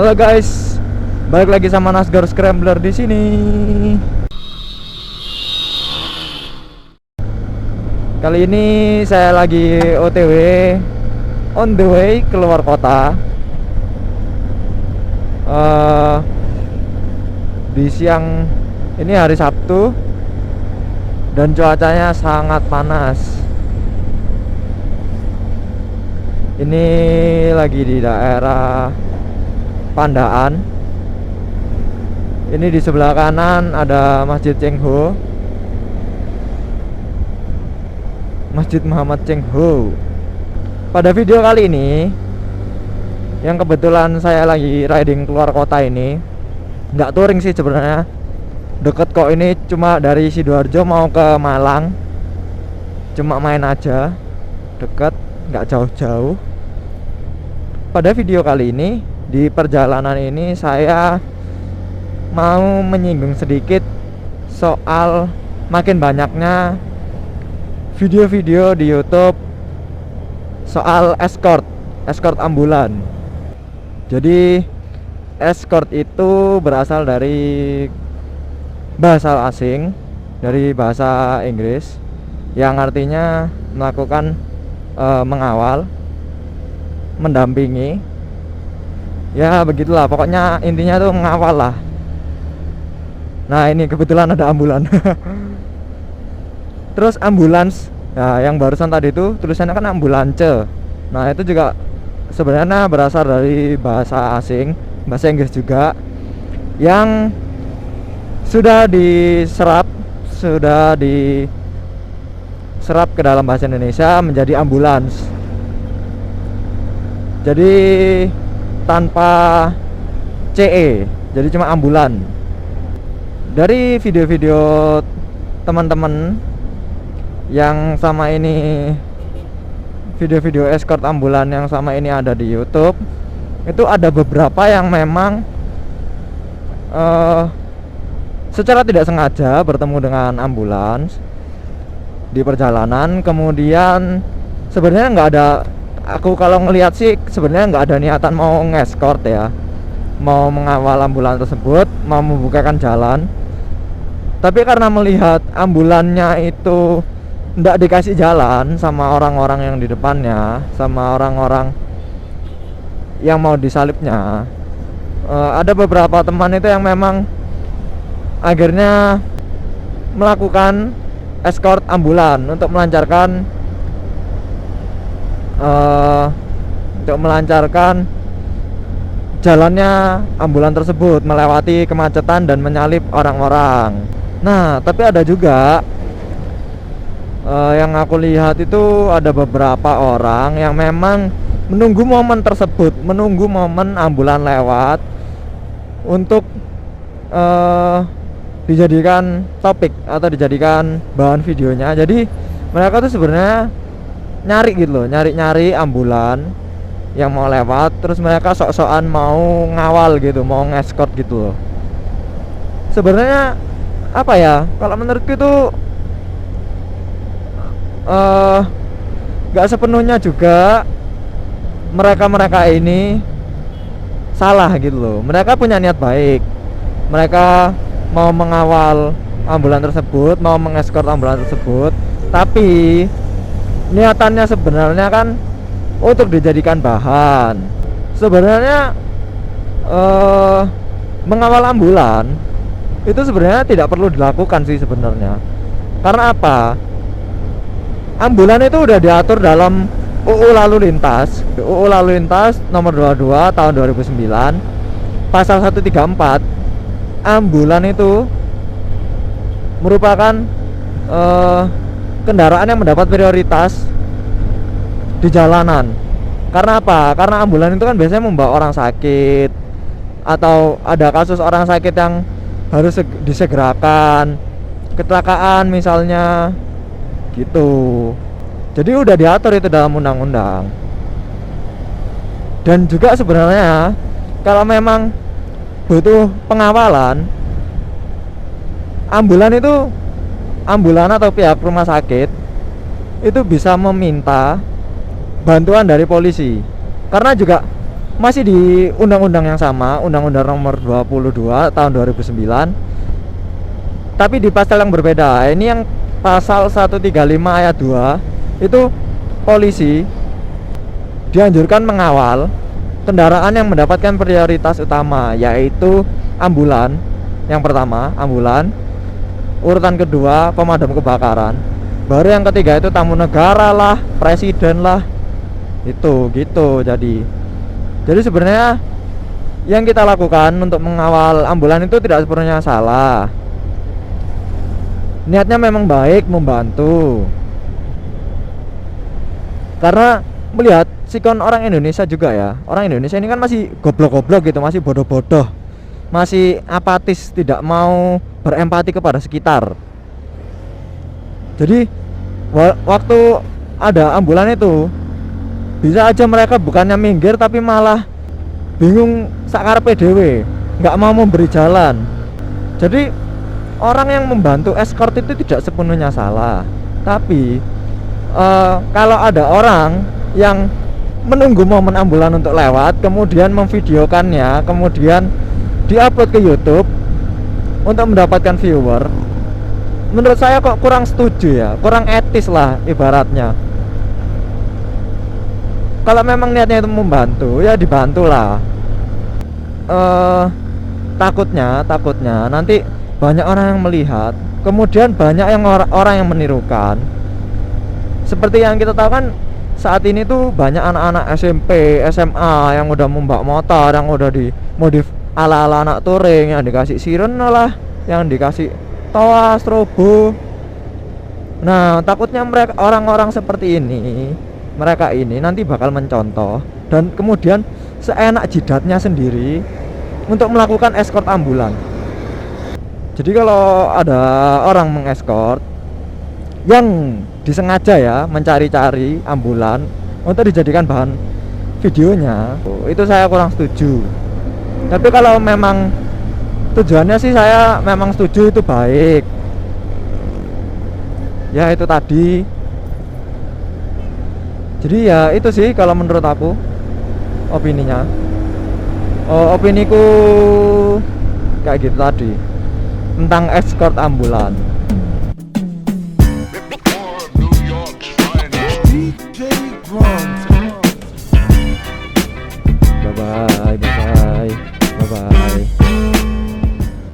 Halo guys, balik lagi sama Nasgar Scrambler di sini. Kali ini saya lagi OTW, on the way keluar kota. Di siang ini hari Sabtu dan cuacanya sangat panas. Ini lagi di daerah Pandaan. Ini di sebelah kanan ada Masjid Cheng Ho, Masjid Muhammad Cheng Ho. Pada video kali ini, yang kebetulan saya lagi riding keluar kota ini, nggak touring sih sebenarnya, deket kok. Ini cuma dari Sidoarjo mau ke Malang, cuma main aja, deket, nggak jauh-jauh. Pada video kali ini, di perjalanan ini saya mau menyinggung sedikit soal makin banyaknya video-video di YouTube soal escort ambulan. Jadi escort itu berasal dari bahasa asing, dari bahasa Inggris, yang artinya melakukan mengawal, mendampingi, ya begitulah, pokoknya intinya tuh mengawal lah. Nah ini kebetulan ada ambulan. Terus ambulans, nah yang barusan tadi itu tulisannya kan ambulance. Nah itu juga sebenarnya berasal dari bahasa asing, bahasa Inggris juga, yang sudah diserap ke dalam bahasa Indonesia menjadi ambulans. Jadi tanpa CE, jadi cuma ambulan. Dari video-video teman-teman yang sama ini, video-video escort ambulan yang sama ini ada di YouTube, itu ada beberapa yang memang secara tidak sengaja bertemu dengan ambulans di perjalanan. Kemudian sebenarnya nggak ada, aku kalau ngelihat sih sebenarnya nggak ada niatan mau ngeskort ya, mau mengawal ambulan tersebut, mau membukakan jalan. Tapi karena melihat ambulannya itu nggak dikasih jalan sama orang-orang yang di depannya, sama orang-orang yang mau disalipnya, ada beberapa teman itu yang memang akhirnya melakukan escort ambulan untuk melancarkan jalannya ambulan tersebut, melewati kemacetan dan menyalip orang-orang. Nah tapi ada juga yang aku lihat itu ada beberapa orang yang memang menunggu momen tersebut, menunggu momen ambulan lewat untuk dijadikan topik atau dijadikan bahan videonya. Jadi mereka tuh sebenarnya nyari gitu loh, nyari ambulan yang mau lewat, terus mereka sok-sokan mau ngawal gitu, mau ngeskort gitu loh. Sebenarnya apa ya, kalau menurutku itu gak sepenuhnya juga mereka ini salah gitu loh. Mereka punya niat baik, mereka mau mengawal ambulan tersebut, mau mengeskort ambulan tersebut, tapi niatannya sebenarnya kan untuk dijadikan bahan. Sebenarnya mengawal ambulan itu sebenarnya tidak perlu dilakukan sih sebenarnya. Karena apa? Ambulan itu udah diatur dalam UU Lalu Lintas nomor 22 tahun 2009, pasal 134. Ambulan itu merupakan kendaraan yang mendapat prioritas di jalanan. Karena apa? Karena ambulan itu kan biasanya membawa orang sakit, atau ada kasus orang sakit yang harus disegerakan, kecelakaan misalnya gitu. Jadi udah diatur itu dalam undang-undang. Dan juga sebenarnya kalau memang butuh pengawalan, ambulan atau pihak rumah sakit itu bisa meminta bantuan dari polisi. Karena juga masih di undang-undang yang sama, Undang-Undang Nomor 22 tahun 2009, tapi di pasal yang berbeda. Ini yang pasal 135 ayat 2, itu polisi dianjurkan mengawal kendaraan yang mendapatkan prioritas utama, yaitu ambulan. Yang pertama ambulan, urutan kedua pemadam kebakaran, baru yang ketiga itu tamu negara lah, presiden lah, itu gitu. Jadi sebenarnya yang kita lakukan untuk mengawal ambulan itu tidak sepenuhnya salah. Niatnya memang baik, membantu. Karena melihat sikon orang Indonesia juga ya, orang Indonesia ini kan masih goblok-goblok gitu, masih bodoh-bodoh, masih apatis, tidak mau berempati kepada sekitar. Jadi waktu ada ambulan itu, bisa aja mereka bukannya minggir tapi malah bingung sakarepe dhewe, nggak mau memberi jalan. Jadi orang yang membantu escort itu tidak sepenuhnya salah. Tapi kalau ada orang yang menunggu momen ambulan untuk lewat, kemudian memvideokannya, kemudian diupload ke YouTube untuk mendapatkan viewer, menurut saya kok kurang setuju ya, kurang etis lah ibaratnya. Kalau memang niatnya itu membantu, ya dibantulah. Takutnya nanti banyak orang yang melihat, kemudian banyak yang orang yang menirukan. Seperti yang kita tahu kan, saat ini tuh banyak anak-anak SMP, SMA yang udah membawa motor, yang udah dimodif ala-ala anak touring, yang dikasih siren lah, yang dikasih toa, strobo. Nah, takutnya mereka, orang-orang seperti ini, mereka ini nanti bakal mencontoh dan kemudian seenak jidatnya sendiri untuk melakukan escort ambulan. Jadi kalau ada orang mengeskort yang disengaja ya mencari-cari ambulan untuk dijadikan bahan videonya, itu saya kurang setuju. Tapi kalau memang tujuannya sih saya memang setuju, itu baik. Ya itu tadi. Jadi ya itu sih kalau menurut aku opininya. Opiniku kayak gitu tadi tentang escort ambulan. Bye bye.